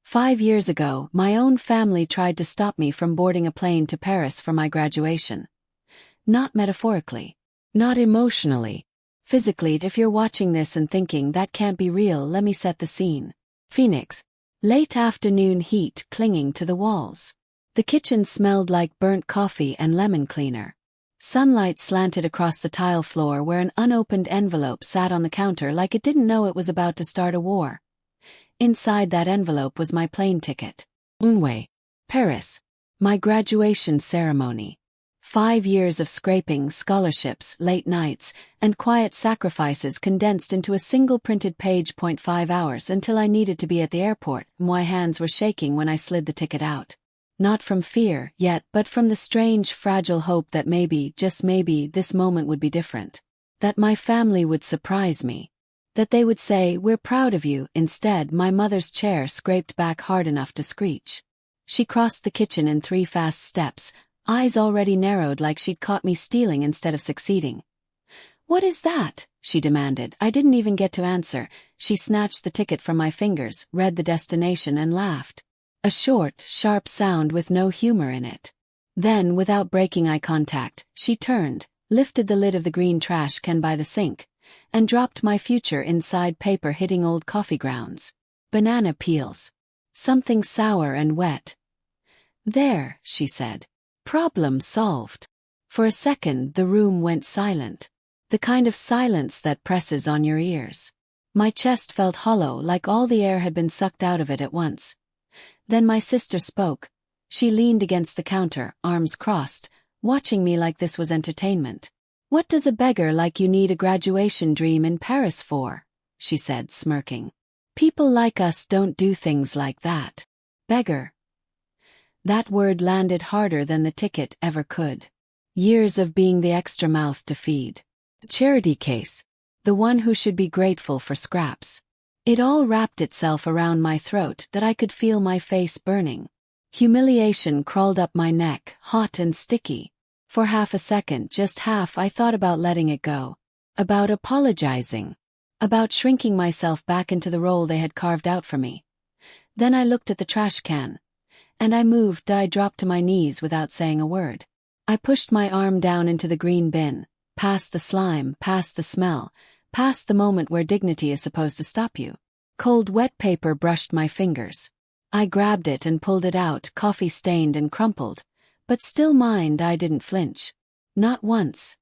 5 years ago, my own family tried to stop me from boarding a plane to Paris for my graduation. Not metaphorically. Not emotionally. Physically. If you're watching this and thinking that can't be real, let me set the scene. Phoenix. Late afternoon heat clinging to the walls. The kitchen smelled like burnt coffee and lemon cleaner. Sunlight slanted across the tile floor where an unopened envelope sat on the counter like it didn't know it was about to start a war. Inside that envelope was my plane ticket. Paris. My graduation ceremony. 5 years of scraping, scholarships, late nights, and quiet sacrifices condensed into a single printed page. 5 hours until I needed to be at the airport. My hands were shaking when I slid the ticket out. Not from fear, yet, but from the strange, fragile hope that maybe, just maybe, this moment would be different. That my family would surprise me. That they would say, "We're proud of you." Instead, my mother's chair scraped back hard enough to screech. She crossed the kitchen in 3 fast steps, eyes already narrowed like she'd caught me stealing instead of succeeding. "What is that?" she demanded. I didn't even get to answer. She snatched the ticket from my fingers, read the destination and laughed. A short, sharp sound with no humor in it. Then, without breaking eye contact, she turned, lifted the lid of the green trash can by the sink, and dropped my future inside paper hitting old coffee grounds. Banana peels. Something sour and wet. "There," she said. "Problem solved." For a second the room went silent. The kind of silence that presses on your ears. My chest felt hollow like all the air had been sucked out of it at once. Then my sister spoke. She leaned against the counter, arms crossed, watching me like this was entertainment. "What does a beggar like you need a graduation dream in Paris for?" she said, smirking. "People like us don't do things like that." Beggar. That word landed harder than the ticket ever could. Years of being the extra mouth to feed. Charity case. The one who should be grateful for scraps. It all wrapped itself around my throat that I could feel my face burning. Humiliation crawled up my neck, hot and sticky. For half a second, just half, I thought about letting it go. About apologizing. About shrinking myself back into the role they had carved out for me. Then I looked at the trash can. And I moved. I dropped to my knees without saying a word. I pushed my arm down into the green bin, past the slime, past the smell, past the moment where dignity is supposed to stop you. Cold wet paper brushed my fingers. I grabbed it and pulled it out, coffee stained and crumpled. But still mind, I didn't flinch. Not once.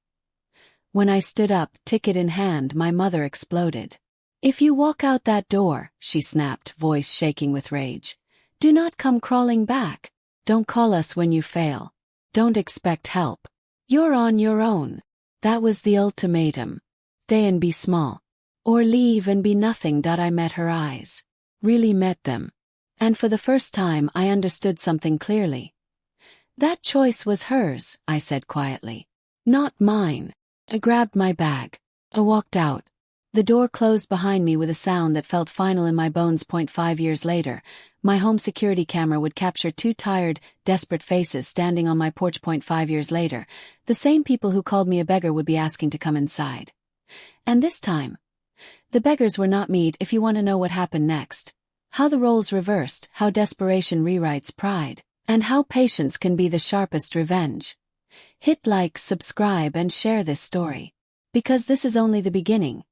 When I stood up, ticket in hand, my mother exploded. "If you walk out that door," she snapped, voice shaking with rage, "do not come crawling back. Don't call us when you fail. Don't expect help. You're on your own." That was the ultimatum. Stay and be small. Or leave and be nothing. I met her eyes. Really met them. And for the first time I understood something clearly. "That choice was hers," I said quietly. "Not mine." I grabbed my bag. I walked out. The door closed behind me with a sound that felt final in my bones. 5 years later, my home security camera would capture 2 tired, desperate faces standing on my porch. 5 years later, the same people who called me a beggar would be asking to come inside. And this time, the beggars were not me. If you want to know what happened next, how the roles reversed, how desperation rewrites pride, and how patience can be the sharpest revenge, hit like, subscribe, and share this story. Because this is only the beginning.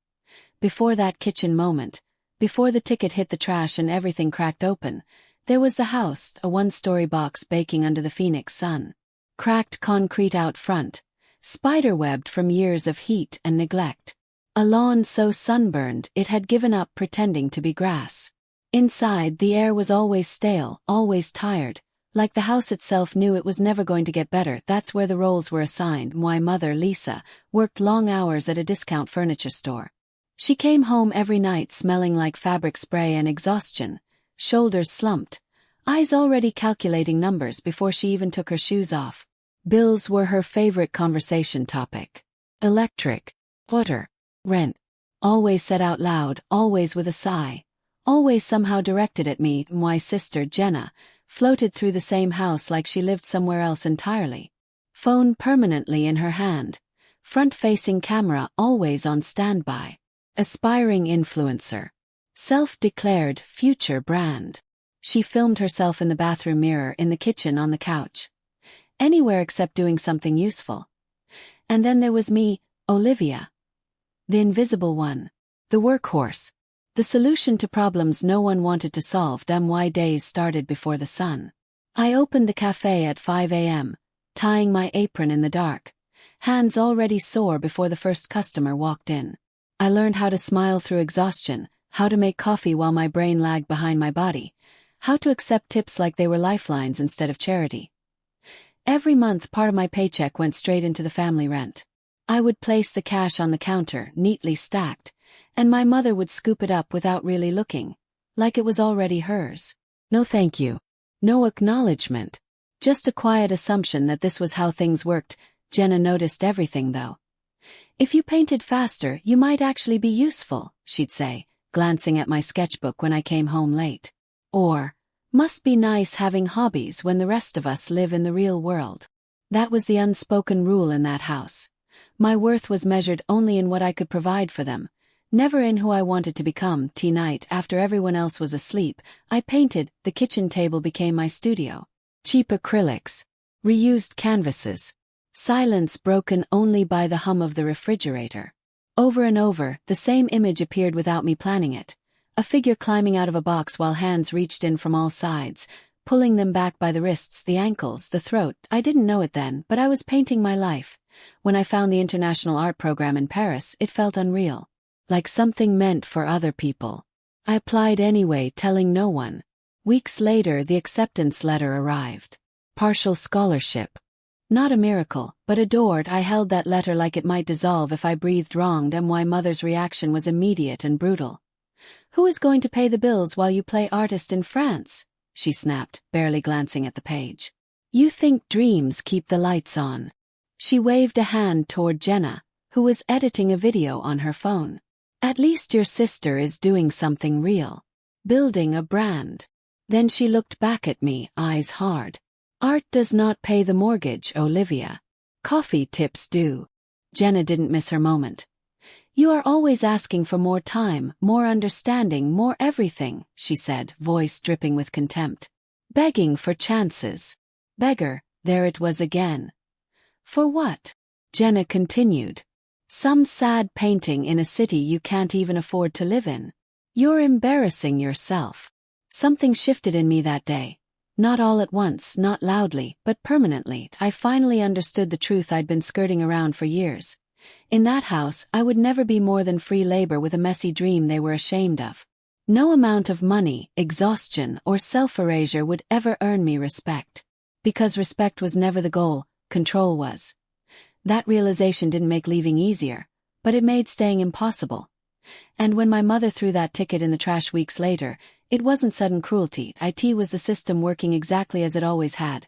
Before that kitchen moment, before the ticket hit the trash and everything cracked open, there was the house, a 1-story box baking under the Phoenix sun. Cracked concrete out front, spiderwebbed from years of heat and neglect. A lawn so sunburned it had given up pretending to be grass. Inside, the air was always stale, always tired, like the house itself knew it was never going to get better. That's where the roles were assigned. My mother, Lisa, worked long hours at a discount furniture store. She came home every night smelling like fabric spray and exhaustion, shoulders slumped, eyes already calculating numbers before she even took her shoes off. Bills were her favorite conversation topic. Electric, water, rent. Always said out loud, always with a sigh. Always somehow directed at me. My sister, Jenna, floated through the same house like she lived somewhere else entirely. Phone permanently in her hand. Front-facing camera always on standby. Aspiring influencer. Self-declared future brand. She filmed herself in the bathroom mirror, in the kitchen, on the couch. Anywhere except doing something useful. And then there was me, Olivia. The invisible one. The workhorse. The solution to problems no one wanted to solve. Why days started before the sun. I opened the cafe at 5 a.m., tying my apron in the dark, hands already sore before the first customer walked in. I learned how to smile through exhaustion, how to make coffee while my brain lagged behind my body, how to accept tips like they were lifelines instead of charity. Every month part of my paycheck went straight into the family rent. I would place the cash on the counter, neatly stacked, and my mother would scoop it up without really looking, like it was already hers. No thank you. No acknowledgement. Just a quiet assumption that this was how things worked. Jenna noticed everything though. If you painted faster, you might actually be useful, she'd say, glancing at my sketchbook when I came home late. Or, must be nice having hobbies when the rest of us live in the real world. That was the unspoken rule in that house. My worth was measured only in what I could provide for them, never in who I wanted to become. Night after everyone else was asleep, I painted. The kitchen table became my studio. Cheap acrylics. Reused canvases. Silence broken only by the hum of the refrigerator. Over and over, the same image appeared without me planning it. A figure climbing out of a box while hands reached in from all sides, pulling them back by the wrists, the ankles, the throat. I didn't know it then, but I was painting my life. When I found the international art program in Paris, it felt unreal. Like something meant for other people. I applied anyway, telling no one. Weeks later, the acceptance letter arrived. Partial scholarship. Not a miracle, but adored. I held that letter like it might dissolve if I breathed wrong. My mother's reaction was immediate and brutal. Who is going to pay the bills while you play artist in France? She snapped, barely glancing at the page. You think dreams keep the lights on. She waved a hand toward Jenna, who was editing a video on her phone. At least your sister is doing something real. Building a brand. Then she looked back at me, eyes hard. Art does not pay the mortgage, Olivia. Coffee tips do. Jenna didn't miss her moment. You are always asking for more time, more understanding, more everything, she said, voice dripping with contempt. Begging for chances. Beggar, there it was again. For what? Jenna continued. Some sad painting in a city you can't even afford to live in. You're embarrassing yourself. Something shifted in me that day. Not all at once, not loudly, but permanently. I finally understood the truth I'd been skirting around for years. In that house, I would never be more than free labor with a messy dream they were ashamed of. No amount of money, exhaustion, or self-erasure would ever earn me respect. Because respect was never the goal, control was. That realization didn't make leaving easier, but it made staying impossible. And when my mother threw that ticket in the trash weeks later, it wasn't sudden cruelty. It was the system working exactly as it always had.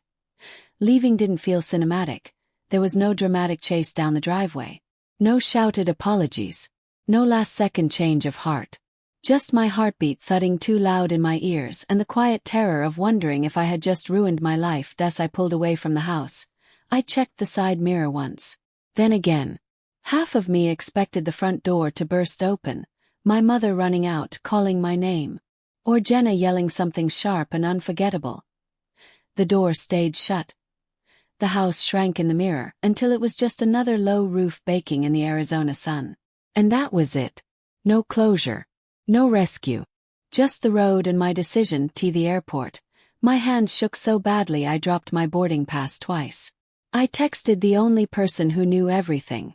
Leaving didn't feel cinematic. There was no dramatic chase down the driveway. No shouted apologies. No last-second change of heart. Just my heartbeat thudding too loud in my ears and the quiet terror of wondering if I had just ruined my life. Thus I pulled away from the house. I checked the side mirror once. Then again. Half of me expected the front door to burst open, my mother running out calling my name. Or Jenna yelling something sharp and unforgettable. The door stayed shut. The house shrank in the mirror until it was just another low roof baking in the Arizona sun. And that was it. No closure. No rescue. Just the road and my decision to the airport. My hands shook so badly I dropped my boarding pass twice. I texted the only person who knew everything.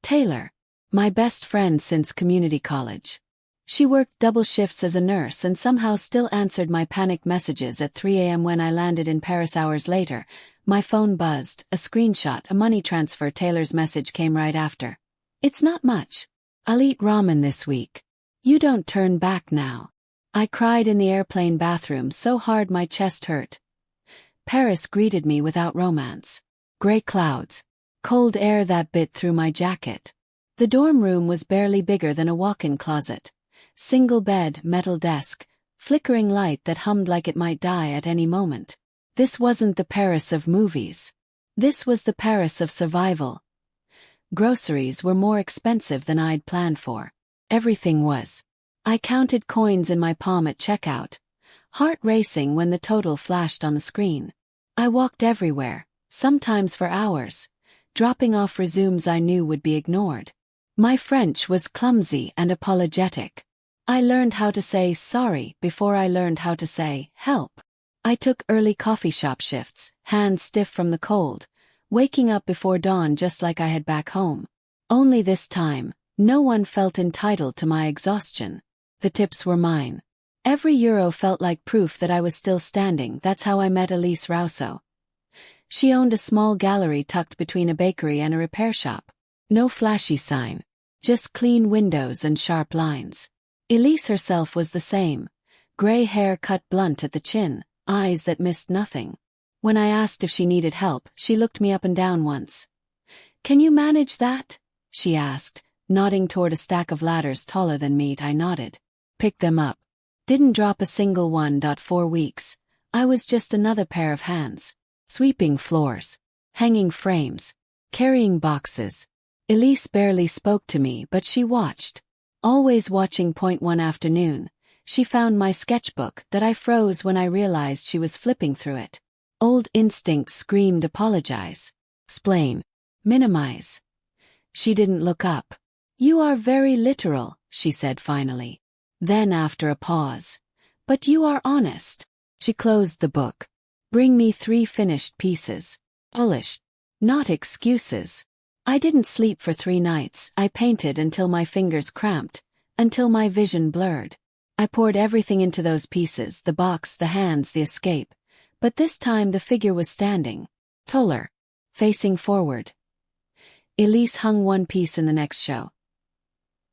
Taylor. My best friend since community college. She worked double shifts as a nurse and somehow still answered my panicked messages at 3 a.m. when I landed in Paris hours later. My phone buzzed, a screenshot, a money transfer. Taylor's message came right after. It's not much. I'll eat ramen this week. You don't turn back now. I cried in the airplane bathroom so hard my chest hurt. Paris greeted me without romance. Gray clouds. Cold air that bit through my jacket. The dorm room was barely bigger than a walk-in closet. Single bed, metal desk, flickering light that hummed like it might die at any moment. This wasn't the Paris of movies. This was the Paris of survival. Groceries were more expensive than I'd planned for. Everything was. I counted coins in my palm at checkout. heart racing when the total flashed on the screen. I walked everywhere, sometimes for hours, dropping off resumes I knew would be ignored. My French was clumsy and apologetic. I learned how to say sorry before I learned how to say help. I took early coffee shop shifts, hands stiff from the cold, waking up before dawn just like I had back home. Only this time, no one felt entitled to my exhaustion. The tips were mine. Every euro felt like proof that I was still standing. That's how I met Elise Rousseau. She owned a small gallery tucked between a bakery and a repair shop. No flashy sign, just clean windows and sharp lines. Elise herself was the same. Gray hair cut blunt at the chin, eyes that missed nothing. When I asked if she needed help, she looked me up and down once. "Can you manage that?" she asked, nodding toward a stack of ladders taller than me. I nodded. Picked them up. Didn't drop a single one. 4 weeks. I was just another pair of hands. Sweeping floors. Hanging frames. Carrying boxes. Elise barely spoke to me, but she watched. Always watching. One afternoon, she found my sketchbook that I froze when I realized she was flipping through it. Old instincts screamed apologize. Explain. Minimize. She didn't look up. "You are very literal," she said finally. Then after a pause. "But you are honest." She closed the book. "Bring me 3 finished pieces. Polished. Not excuses." I didn't sleep for 3 nights. I painted until my fingers cramped, until my vision blurred. I poured everything into those pieces, the box, the hands, the escape. But this time the figure was standing. Taller. Facing forward. Elise hung one piece in the next show.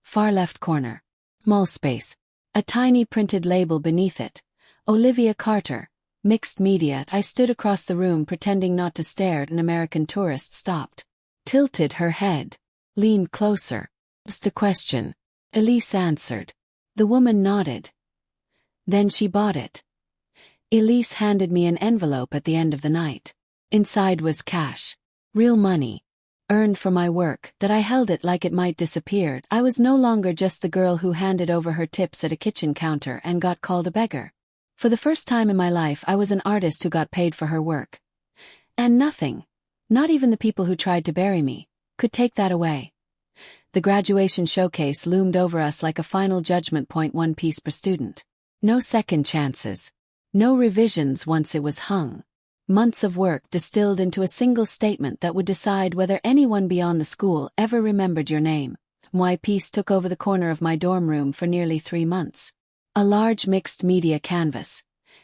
Far left corner. Small space. A tiny printed label beneath it. Olivia Carter. Mixed media. I stood across the room pretending not to stare. An American tourist stopped. Tilted her head. Leaned closer. Just a question. Elise answered. The woman nodded. Then she bought it. Elise handed me an envelope at the end of the night. Inside was cash. Real money. Earned for my work. That I held it like it might disappear. I was no longer just the girl who handed over her tips at a kitchen counter and got called a beggar. For the first time in my life, I was an artist who got paid for her work. And nothing, not even the people who tried to bury me, could take that away. The graduation showcase loomed over us like a final judgment. 1 piece per student. No second chances. No revisions once it was hung. Months of work distilled into a single statement that would decide whether anyone beyond the school ever remembered your name. My piece took over the corner of my dorm room for nearly 3 months. A large mixed media canvas.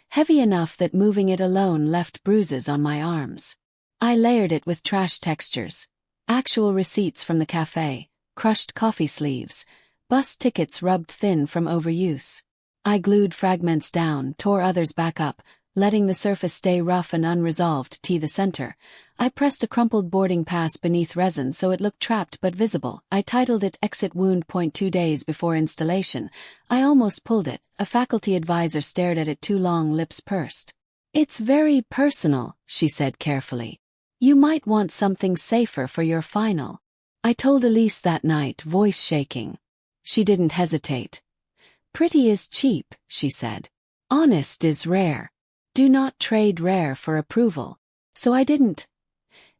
Heavy enough that moving it alone left bruises on my arms. I layered it with trash textures. Actual receipts from the cafe, crushed coffee sleeves, bus tickets rubbed thin from overuse. I glued fragments down, tore others back up, letting the surface stay rough and unresolved. The center. I pressed a crumpled boarding pass beneath resin so it looked trapped but visible. I titled it Exit Wound. 2 days before installation. I almost pulled it. A faculty advisor stared at it, 2 long lips pursed. "It's very personal," she said carefully. "You might want something safer for your final." I told Elise that night, voice shaking. She didn't hesitate. "Pretty is cheap," she said. "Honest is rare. Do not trade rare for approval." So I didn't.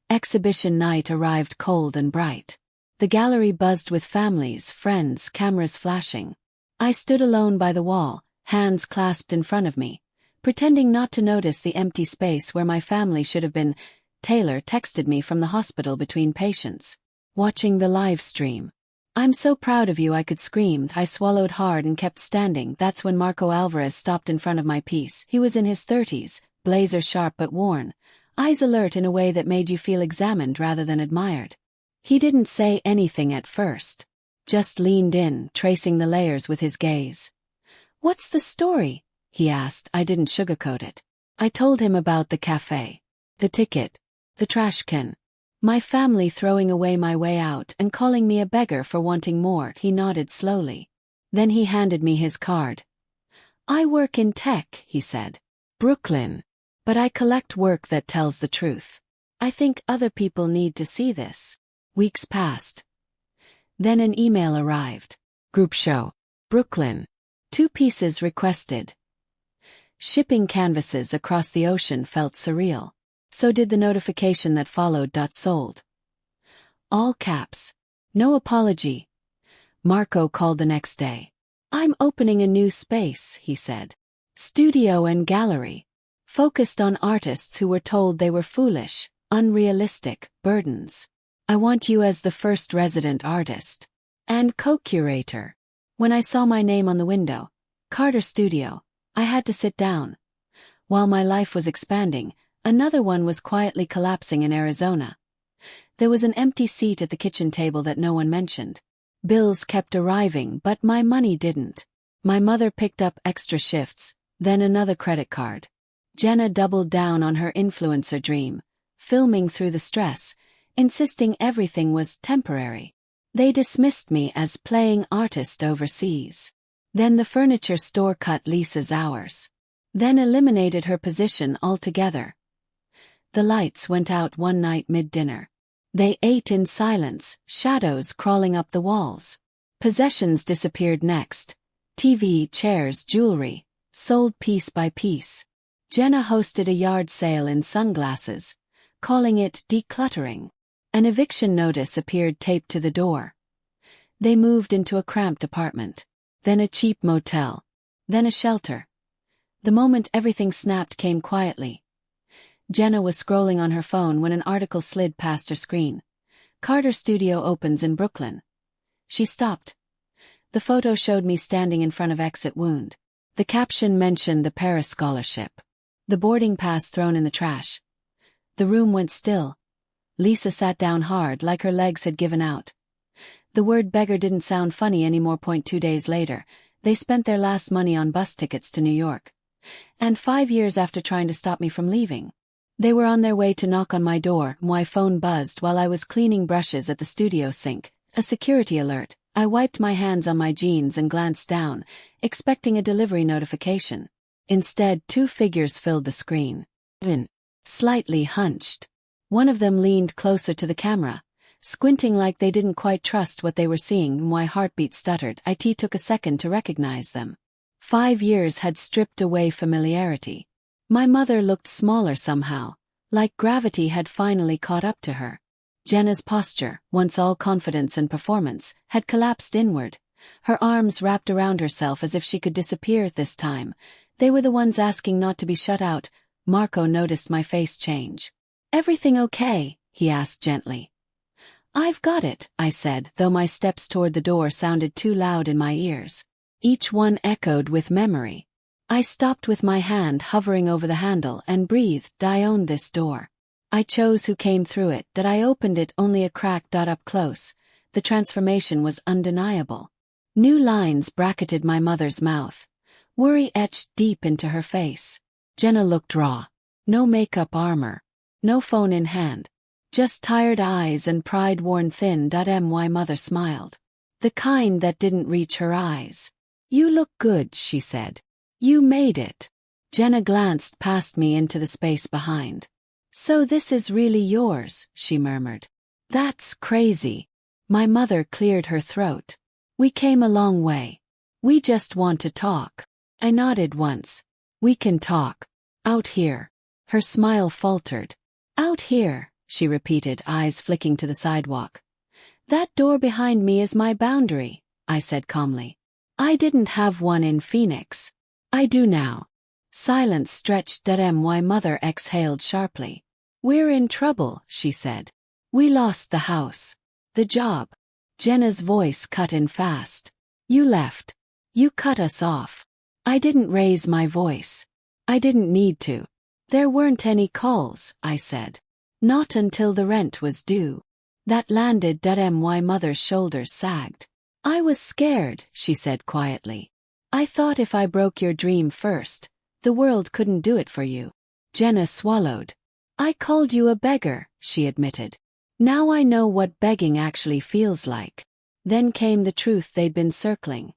Exhibition night arrived cold and bright. The gallery buzzed with families, friends, cameras flashing. I stood alone by the wall, hands clasped in front of me, pretending not to notice the empty space where my family should have been. Taylor texted me from the hospital between patients. Watching the live stream. "I'm so proud of you," I could scream. I swallowed hard and kept standing. That's when Marco Alvarez stopped in front of my piece. He was in his 30s, blazer sharp but worn, eyes alert in a way that made you feel examined rather than admired. He didn't say anything at first. Just leaned in, tracing the layers with his gaze. "What's the story?" he asked. I didn't sugarcoat it. I told him about the cafe. The ticket. The trash can. My family throwing away my way out and calling me a beggar for wanting more. He nodded slowly. Then he handed me his card. "I work in tech," he said. "Brooklyn. But I collect work that tells the truth. I think other people need to see this." Weeks passed. Then an email arrived. "Group show. Brooklyn. 2 pieces requested." Shipping canvases across the ocean felt surreal. So did the notification that followed. Sold. All caps. No apology. Marco called the next day. I'm opening a new space, he said. Studio and gallery. Focused on artists who were told they were foolish, unrealistic burdens. I want you as the first resident artist. And co-curator. When I saw my name on the window, Carter Studio, I had to sit down. While my life was expanding, another one was quietly collapsing in Arizona. There was an empty seat at the kitchen table that no one mentioned. Bills kept arriving, but my money didn't. My mother picked up extra shifts, then another credit card. Jenna doubled down on her influencer dream, filming through the stress, insisting everything was temporary. They dismissed me as playing artist overseas. Then the furniture store cut Lisa's hours. Then eliminated her position altogether. The lights went out one night mid-dinner. They ate in silence, shadows crawling up the walls. Possessions disappeared next. TV, chairs, jewelry, sold piece by piece. Jenna hosted a yard sale in sunglasses, calling it decluttering. An eviction notice appeared taped to the door. They moved into a cramped apartment, then a cheap motel, then a shelter. The moment everything snapped came quietly. Jenna was scrolling on her phone when an article slid past her screen. Carter Studio opens in Brooklyn. She stopped. The photo showed me standing in front of exit wound. The caption mentioned the Paris scholarship. The boarding pass thrown in the trash. The room went still. Lisa sat down hard, like her legs had given out. The word beggar didn't sound funny anymore. 2 days later, they spent their last money on bus tickets to New York. And 5 years after trying to stop me from leaving, they were on their way to knock on my door. My phone buzzed while I was cleaning brushes at the studio sink. A security alert. I wiped my hands on my jeans and glanced down, expecting a delivery notification. Instead, 2 figures filled the screen. Slightly hunched. One of them leaned closer to the camera, squinting like they didn't quite trust what they were seeing. My heartbeat stuttered. It took a second to recognize them. 5 years had stripped away familiarity. My mother looked smaller somehow, like gravity had finally caught up to her. Jenna's posture, once all confidence and performance, had collapsed inward. Her arms wrapped around herself as if she could disappear this time. They were the ones asking not to be shut out. Marco noticed my face change. Everything okay? He asked gently. I've got it, I said, though my steps toward the door sounded too loud in my ears. Each one echoed with memory. I stopped with my hand hovering over the handle and breathed. I owned this door. I chose who came through it. That I opened it only a crack. Up close, the transformation was undeniable. New lines bracketed my mother's mouth. Worry etched deep into her face. Jenna looked raw. No makeup armor. No phone in hand. Just tired eyes and pride worn thin. My mother smiled. The kind that didn't reach her eyes. You look good, she said. You made it. Jenna glanced past me into the space behind. So this is really yours, she murmured. That's crazy. My mother cleared her throat. We came a long way. We just want to talk. I nodded once. We can talk. Out here. Her smile faltered. Out here, she repeated, eyes flicking to the sidewalk. That door behind me is my boundary, I said calmly. I didn't have one in Phoenix. I do now. Silence stretched. My mother exhaled sharply. We're in trouble, she said. We lost the house. The job. Jenna's voice cut in fast. You left. You cut us off. I didn't raise my voice. I didn't need to. There weren't any calls, I said. Not until the rent was due. That landed. My mother's shoulders sagged. I was scared, she said quietly. I thought if I broke your dream first, the world couldn't do it for you. Jenna swallowed. I called you a beggar, she admitted. Now I know what begging actually feels like. Then came the truth they'd been circling.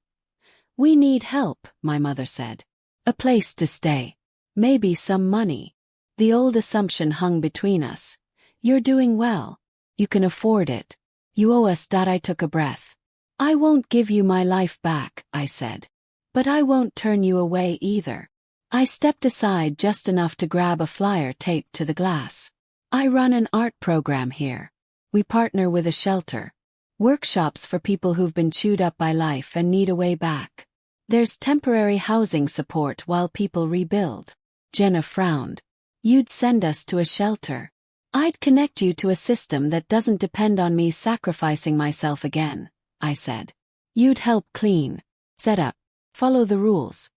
We need help, my mother said. A place to stay. Maybe some money. The old assumption hung between us. You're doing well. You can afford it. You owe us. I took a breath. I won't give you my life back, I said. But I won't turn you away either. I stepped aside just enough to grab a flyer taped to the glass. I run an art program here. We partner with a shelter. Workshops for people who've been chewed up by life and need a way back. There's temporary housing support while people rebuild. Jenna frowned. You'd send us to a shelter. I'd connect you to a system that doesn't depend on me sacrificing myself again, I said. You'd help clean, set up, follow the rules.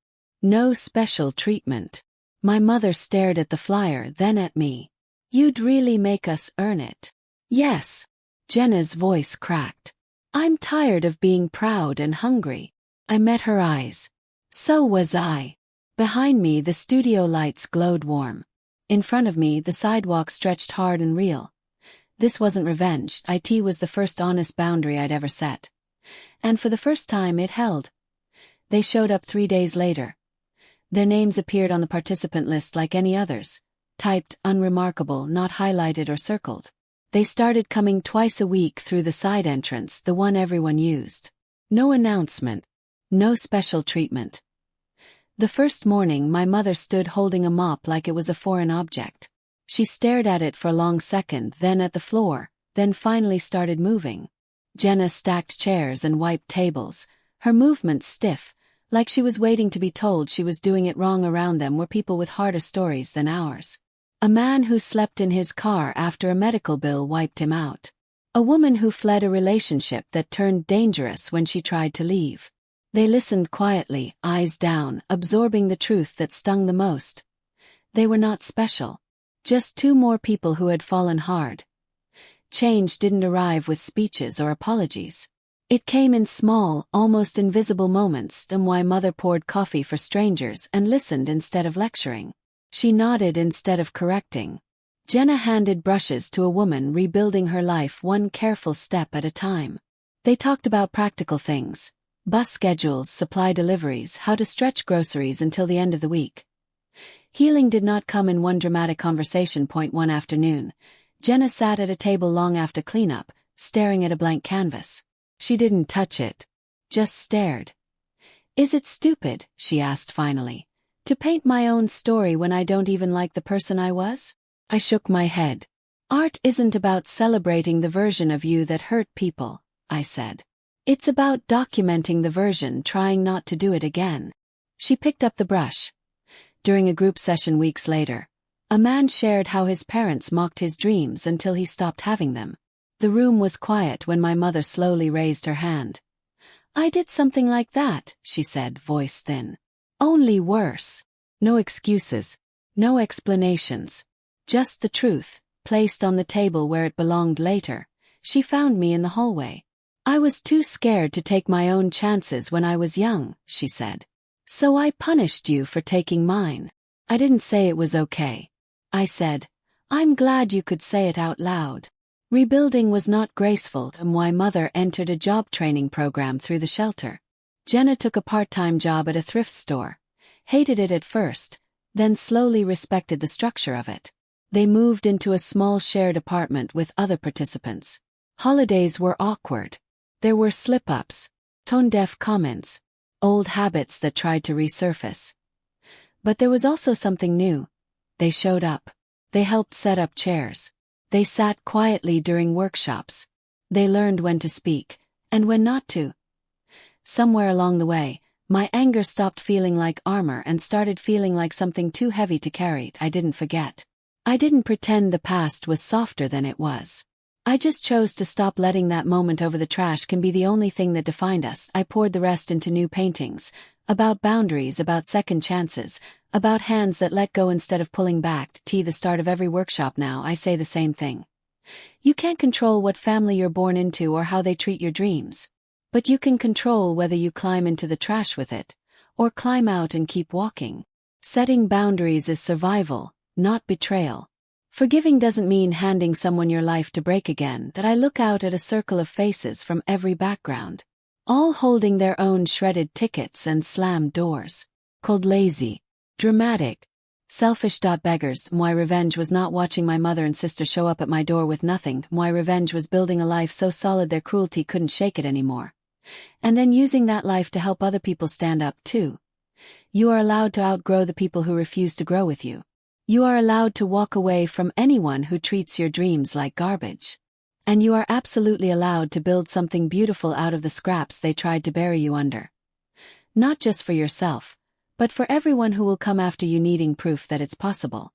No special treatment. My mother stared at the flyer, then at me. You'd really make us earn it. Yes. Jenna's voice cracked. I'm tired of being proud and hungry. I met her eyes. So was I. Behind me the studio lights glowed warm. In front of me the sidewalk stretched hard and real. This wasn't revenge, it was the first honest boundary I'd ever set. And for the first time it held. They showed up 3 days later. Their names appeared on the participant list like any others, typed, unremarkable, not highlighted or circled. They started coming twice a week through the side entrance, the one everyone used. No announcement. No special treatment. The first morning my mother stood holding a mop like it was a foreign object. She stared at it for a long second, then at the floor, then finally started moving. Jenna stacked chairs and wiped tables, her movements stiff, like she was waiting to be told she was doing it wrong. Around them were people with harder stories than ours. A man who slept in his car after a medical bill wiped him out. A woman who fled a relationship that turned dangerous when she tried to leave. They listened quietly, eyes down, absorbing the truth that stung the most. They were not special. Just 2 more people who had fallen hard. Change didn't arrive with speeches or apologies. It came in small, almost invisible moments, and why Mother poured coffee for strangers and listened instead of lecturing. She nodded instead of correcting. Jenna handed brushes to a woman rebuilding her life one careful step at a time. They talked about practical things. Bus schedules, supply deliveries, how to stretch groceries until the end of the week. Healing did not come in one dramatic conversation point. One afternoon, Jenna sat at a table long after cleanup, staring at a blank canvas. She didn't touch it. Just stared. Is it stupid, she asked finally, to paint my own story when I don't even like the person I was? I shook my head. Art isn't about celebrating the version of you that hurt people, I said. It's about documenting the version, trying not to do it again. She picked up the brush. During a group session weeks later, a man shared how his parents mocked his dreams until he stopped having them. The room was quiet when my mother slowly raised her hand. I did something like that, she said, voice thin. Only worse. No excuses. No explanations. Just the truth, placed on the table where it belonged later. She found me in the hallway. I was too scared to take my own chances when I was young, she said. So I punished you for taking mine. I didn't say it was okay. I said, I'm glad you could say it out loud. Rebuilding was not graceful, and why Mother entered a job training program through the shelter. Jenna took a part-time job at a thrift store. Hated it at first, then slowly respected the structure of it. They moved into a small shared apartment with other participants. Holidays were awkward. There were slip-ups, tone-deaf comments, old habits that tried to resurface. But there was also something new. They showed up. They helped set up chairs. They sat quietly during workshops. They learned when to speak, and when not to. Somewhere along the way, my anger stopped feeling like armor and started feeling like something too heavy to carry. I didn't forget. I didn't pretend the past was softer than it was. I just chose to stop letting that moment over the trash can be the only thing that defined us. I poured the rest into new paintings, about boundaries, about second chances, about hands that let go instead of pulling back. The start of every workshop now I say the same thing. You can't control what family you're born into or how they treat your dreams. But you can control whether you climb into the trash with it, or climb out and keep walking. Setting boundaries is survival, not betrayal. Forgiving doesn't mean handing someone your life to break again. That I look out at a circle of faces from every background, all holding their own shredded tickets and slammed doors. Called lazy, dramatic, selfish. Beggars. My revenge was not watching my mother and sister show up at my door with nothing. My revenge was building a life so solid their cruelty couldn't shake it anymore. And then using that life to help other people stand up too. You are allowed to outgrow the people who refuse to grow with you. You are allowed to walk away from anyone who treats your dreams like garbage. And you are absolutely allowed to build something beautiful out of the scraps they tried to bury you under. Not just for yourself, but for everyone who will come after you needing proof that it's possible.